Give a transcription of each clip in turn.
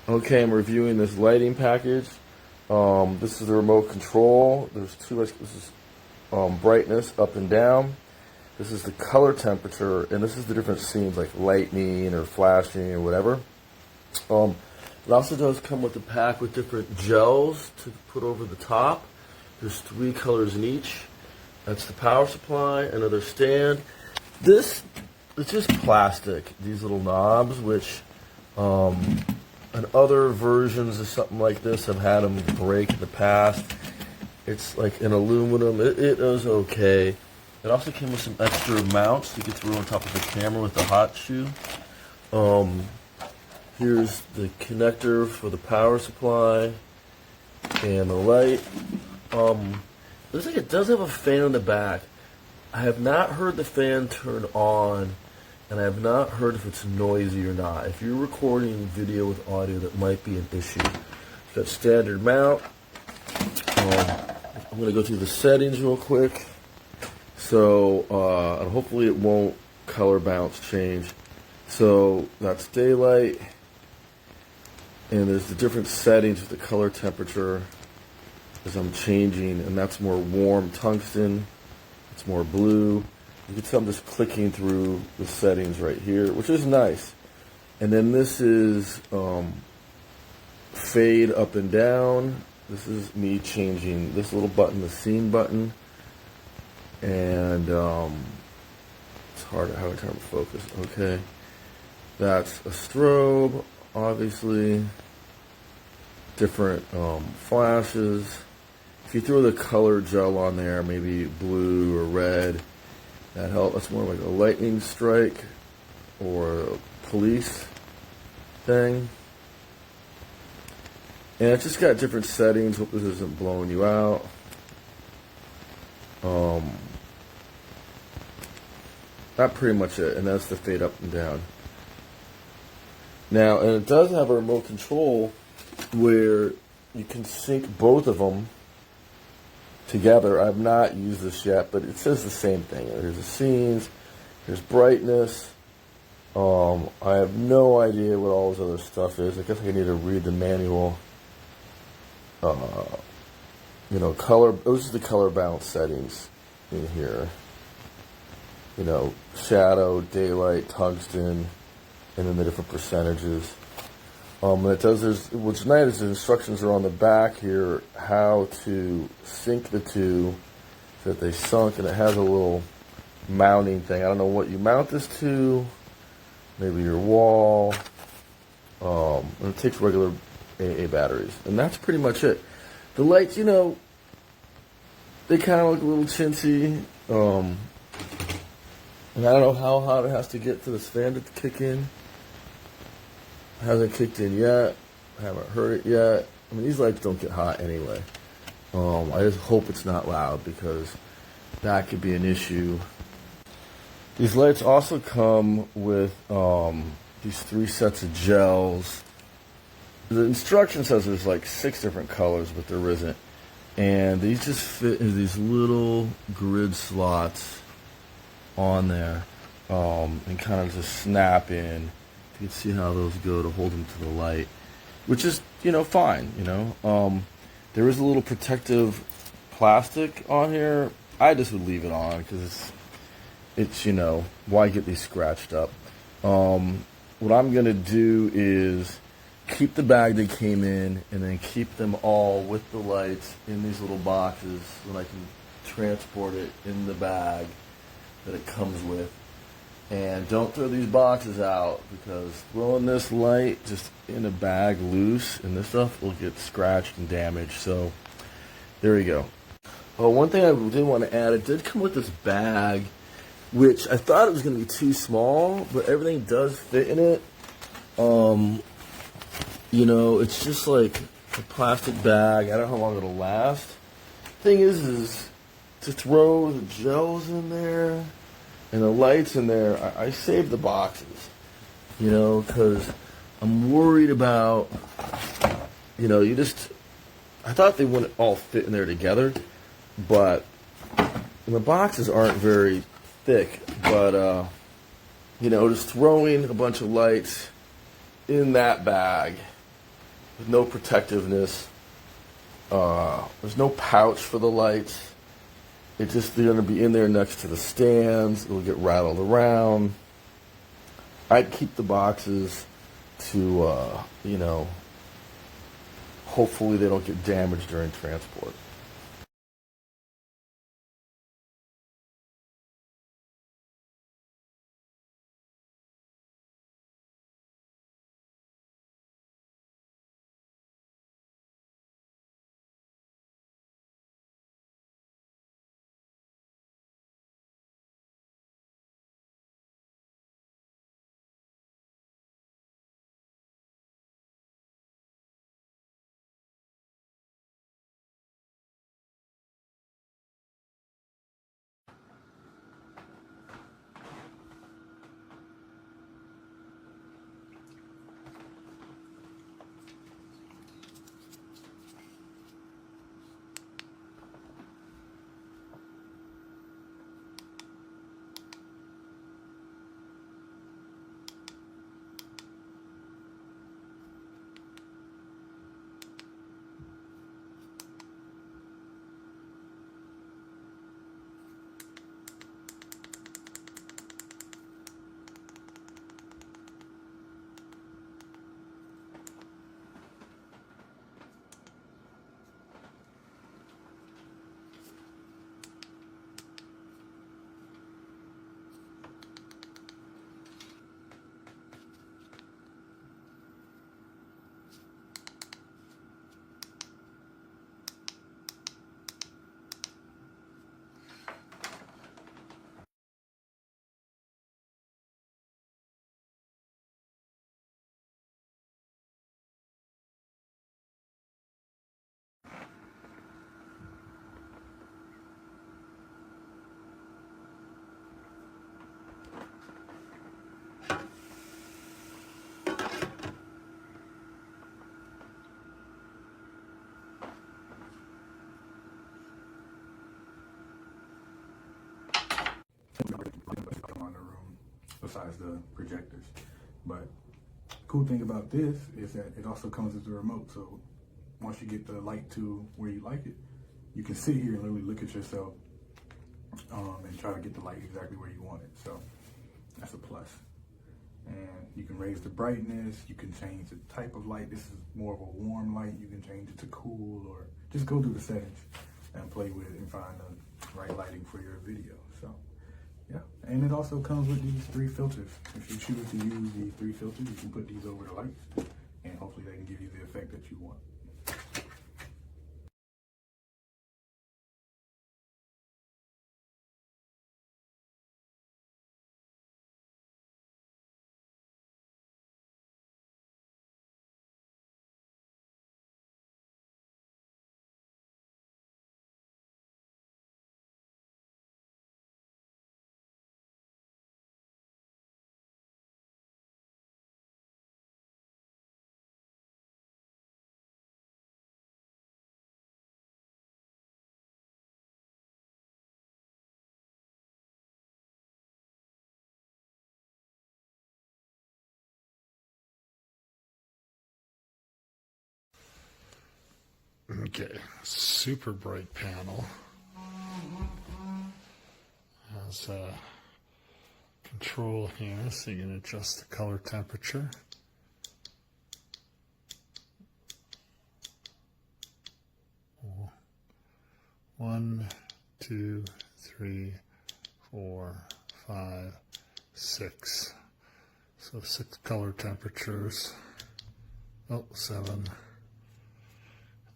Okay, I'm reviewing this lighting package. This is the remote control. There's two. This is brightness up and down. This is the color temperature, and this is the different scenes like lightning or flashing or whatever. It also does come with a pack with different gels to put over the top. There's 3 colors in each. That's the power supply, another stand. This is just plastic. These little knobs, which and other versions of something like this, I've had them break in the past. It's like an aluminum. It is okay. It also came with some extra mounts you could throw on top of the camera with the hot shoe. Here's the connector for the power supply and the light. Looks like it does have a fan in the back. I have not heard the fan turn on, and I have not heard if it's noisy or not. If you're recording video with audio, that might be an issue. It's got standard mount. I'm going to go through the settings real quick. So, and hopefully it won't color bounce change. So, that's daylight. And there's the different settings with the color temperature as I'm changing. And that's more warm tungsten. It's more blue. You can tell I'm just clicking through the settings right here, which is nice. And then this is fade up and down. This is me changing this little button, the scene button. And it's hard to focus. Okay. That's a strobe, obviously. Different flashes. If you throw the color gel on there, maybe blue or red, that helps. That's more like a lightning strike or a police thing. And it's just got different settings. Hope this isn't blowing you out. That's pretty much it. And that's the fade up and down. Now, and it does have a remote control where you can sync both of them together. I've not used this yet, but it says the same thing. There's the scenes, there's brightness. I have no idea what all this other stuff is. I guess I need to read the manual. You know, color. Those are the color balance settings in here. You know, shadow, daylight, tungsten, and then the different percentages. And it does. What's nice is the instructions are on the back here how to sync the two so that they sunk, and it has a little mounting thing. I don't know what you mount this to. Maybe your wall. And it takes regular AA batteries, and that's pretty much it. The lights, you know, they kind of look a little chintzy. And I don't know how hot it has to get for this fan to kick in. It hasn't kicked in yet. I haven't heard it yet. I mean, these lights don't get hot anyway. I just hope it's not loud because that could be an issue. These lights also come with these 3 sets of gels. The instruction says there's like 6 different colors, but there isn't. And these just fit into these little grid slots on there and kind of just snap in. You can see how those go to hold them to the light, which is, you know, fine, you know. There is a little protective plastic on here. I just would leave it on because it's, you know, why get these scratched up? What I'm going to do is keep the bag they came in and then keep them all with the lights in these little boxes so that I can transport it in the bag that it comes with. And don't throw these boxes out because throwing this light just in a bag loose and this stuff will get scratched and damaged. So there we go. Oh, one thing I did want to add, it did come with this bag, which I thought it was going to be too small, but everything does fit in it. You know, it's just like a plastic bag. I don't know how long it'll last. Thing is to throw the gels in there and the lights in there, I saved the boxes, you know, because I'm worried about, you know, I thought they wouldn't all fit in there together, but the boxes aren't very thick, but, you know, just throwing a bunch of lights in that bag with no protectiveness. There's no pouch for the lights. They're going to be in there next to the stands. It'll get rattled around. I'd keep the boxes to, hopefully they don't get damaged during transport. On the room besides the projectors. But cool thing about this is that it also comes with a remote. So once you get the light to where you like it, you can sit here and literally look at yourself and try to get the light exactly where you want it. So that's a plus. And you can raise the brightness, you can change the type of light. This is more of a warm light. You can change it to cool, or just go through the settings and play with it and find the right lighting for your video. So yeah, and it also comes with these 3 filters. If you choose to use the 3 filters, you can put these over the lights, and hopefully they can give you the effect that you want. Okay, super bright panel. Has a control here, so you can adjust the color temperature. One, two, three, 4, 5, 6. So 6 color temperatures. Oh, 7.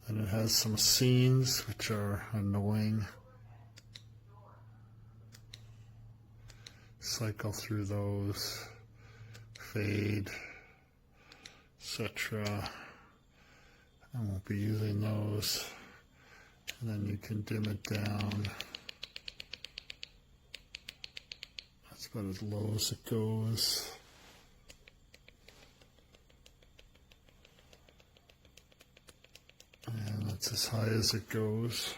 And it has some scenes which are annoying. Cycle through those, fade, etc. I won't be using those. And then you can dim it down. That's about as low as it goes. And that's as high as it goes.